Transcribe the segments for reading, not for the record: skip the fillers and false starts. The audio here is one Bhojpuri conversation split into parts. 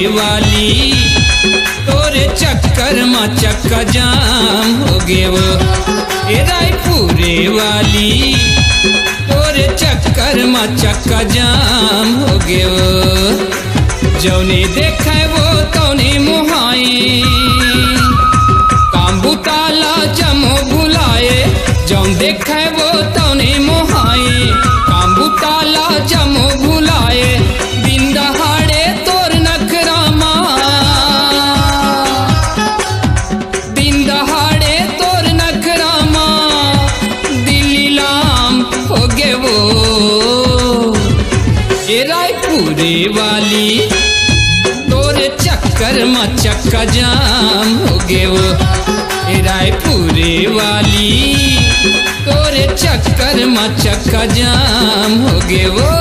वाली तोरे चक्कर में चक्का जाम हो गे वो। ए रायपुरे वाली तोरे चक्कर में चक्का जाम हो गे वो। जौने देखे वो तौने मुहाई काम बुताला जमो बुलाए। जौन देखे वो तौने मुहाई काम बुताला जमो बुलाए। दिन दहाड़े तोर नखरामा दिन दहाड़े तोर नखरामा दिल्ली लाम हो गे वो। ए रायपुरे वाली तोरे चक्कर में चक्का जाम हो गे वो। ए रायपुरे वाली तोरे चक्कर में चक्का जाम हो गे वो।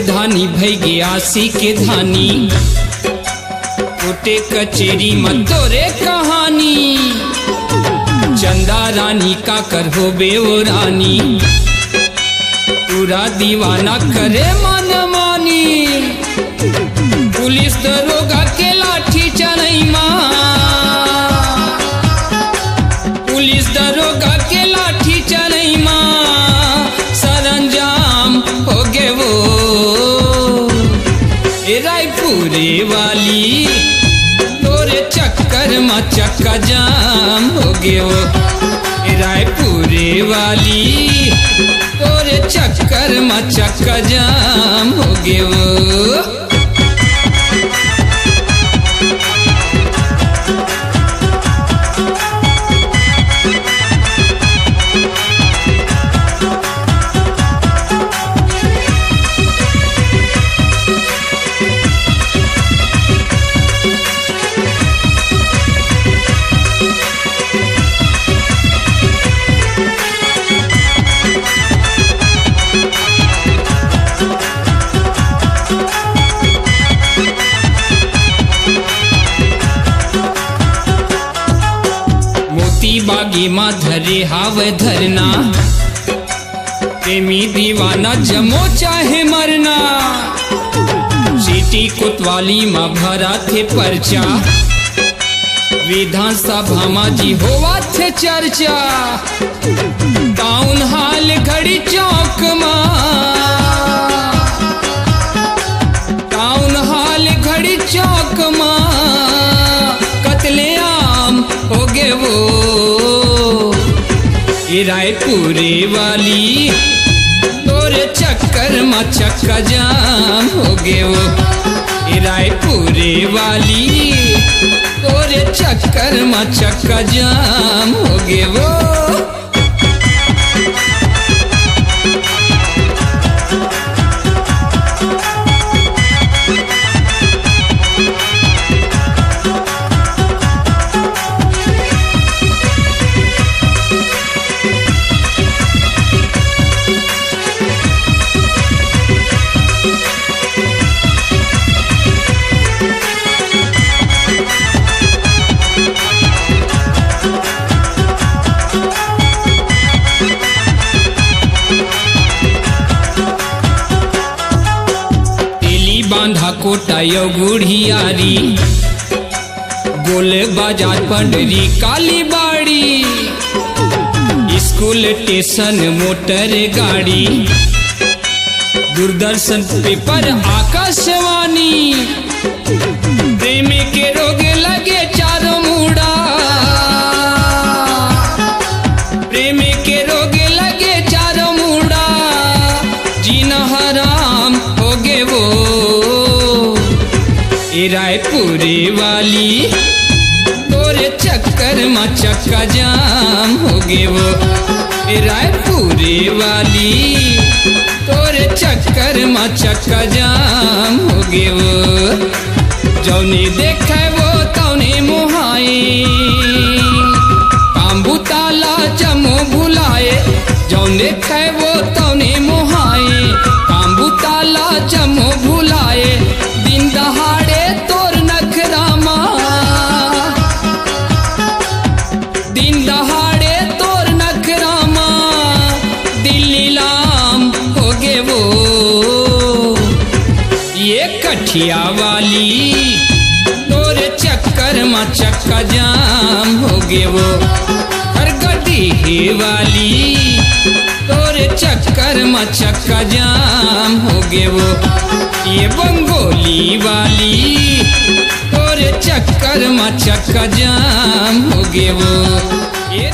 धानी भई गयासी के धानी कोटे कचेरी में तोरे कहानी। चंदा रानी का कर हो बे वो रानी पूरा दीवाना करे मन मानी। पुलिस दरोगा के लाठी चढ़ई माँ पुलिस दरोगा के लाठी चढ़ई माँ सरंजाम हो गे वो। ए रायपुरे वाली तोरे चक्कर में चक्का जाम हो गे वो। ए रायपुरे वाली तोरे चक्कर में चक्का जाम हो गे वो। बागी माँ धरे हाव धरना प्रेमी दीवाना जमो चाहे मरना। सीटी कोतवाली माँ भरा थे पर्चा विधानसभा माँ जी होवा थे चर्चा। टाउन हाल घड़ी चौक माँ टाउन हाल घड़ी चौक माँ कत्लेआम हो गे वो। ए रायपुरे वाली तोरे चक्कर में चक्का जाम हो गे वो। ए रायपुरे वाली तोरे चक्कर में चक्का जाम हो गे वो। बांधा कोटा यो गुढ़ियारी गोल बाजार पंडरी काली बाड़ी स्कूल स्टेशन मोटर गाड़ी दूरदर्शन पेपर आकाशवाणी। प्रेम के रोग लगे चारों मुड़ा प्रेम के रोग लगे चारों मुड़ा जीना हराम हो गे वो। ए रायपुरे वाली तोरे चक्कर में चक्का जाम हो गे वो। रायपुरे वाली तोरे चक्कर में चक्का जाम हो गए वो जौने देखे वो तौने मोहाए काम्बू ताला जमो भुलाए जौने देखे वो तौने मोहाए काम्बू ताला जमो भुलाए दिन दहाड़े तोर नखरामा दिन दहाड़े तोर नखरामा दिल्ली लाम हो गे वो ये कठिया वाली तोरे चक्कर में चक्का जाम हो गे वो हरगढ़ी वाली तोरे चक्कर में चक्का जाम हो गे वो ये बंगोली वाली तोरे चक्कर में चक्का जाम हो गे वो ये